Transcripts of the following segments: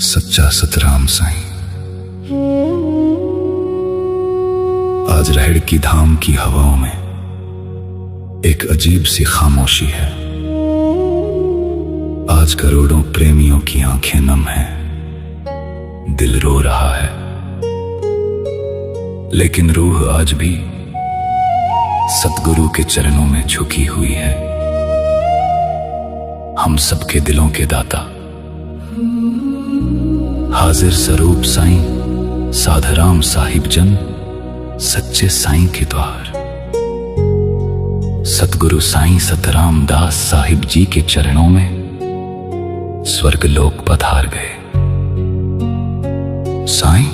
सच्चा सतराम साईं। आज रहड़ की धाम की हवाओं में एक अजीब सी खामोशी है। आज करोड़ों प्रेमियों की आंखें नम हैं, दिल रो रहा है, लेकिन रूह आज भी सतगुरु के चरणों में झुकी हुई है। हम सबके दिलों के दाता हाजिर स्वरूप साईं साधराम साहिब जन सच्चे साईं के द्वार। सतगुरु साईं सतराम दास साहिब जी के चरणों में स्वर्ग लोक पधार गए। साईं,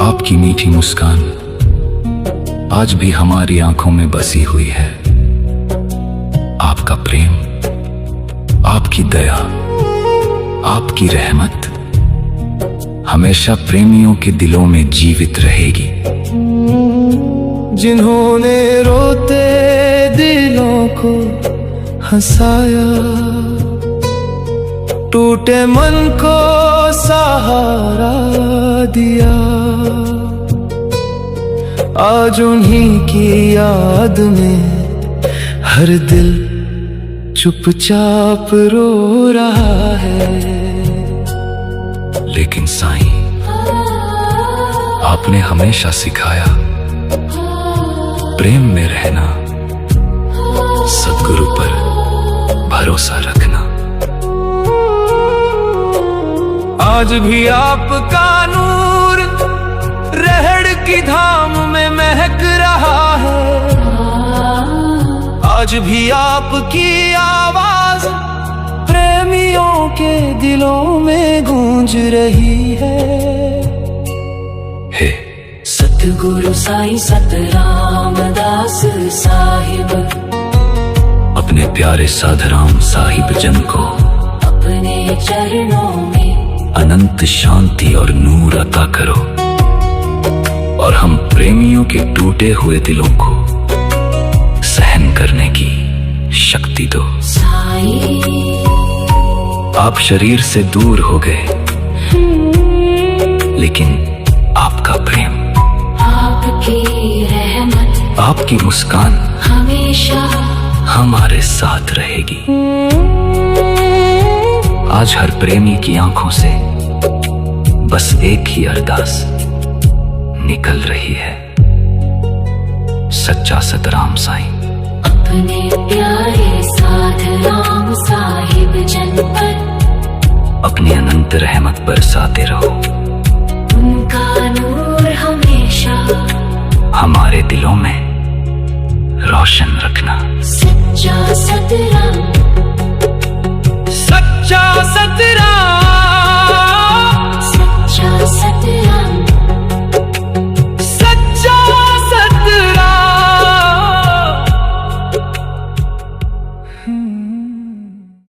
आपकी मीठी मुस्कान आज भी हमारी आंखों में बसी हुई है। आपका प्रेम, आपकी दया, आपकी रहमत हमेशा प्रेमियों के दिलों में जीवित रहेगी। जिन्होंने रोते दिलों को हंसाया, टूटे मन को सहारा दिया, आज उन्हीं की याद में हर दिल चुपचाप रो रहा है। लेकिन साईं, आपने हमेशा सिखाया प्रेम में रहना, सतगुरु पर भरोसा रखना। आज भी आपका नूर रहड़ की धाम में महक रहा है। आज भी आपकी आवाज प्रेमियों के दिलों में गूंज रही है। हे सतगुरु साईं सतराम दास साहिब, अपने प्यारे साधराम साहिब जन को अपने चरणों में अनंत शांति और नूर अता करो, और हम प्रेमियों के टूटे हुए दिलों को सहन करने की शक्ति दो। साईं, आप शरीर से दूर हो गए, लेकिन आपका प्रेम, आपकी रहमत, आपकी मुस्कान हमेशा हमारे साथ रहेगी। आज हर प्रेमी की आंखों से बस एक ही अरदास निकल रही है, सच्चा सतराम साईं अपने प्यारे साधराम साहिब जन पर अपनी अनंत रहमत बरसाते रहो। उनका नूर हमेशा हमारे दिलों में रोशन रखना। सच्चा सतराम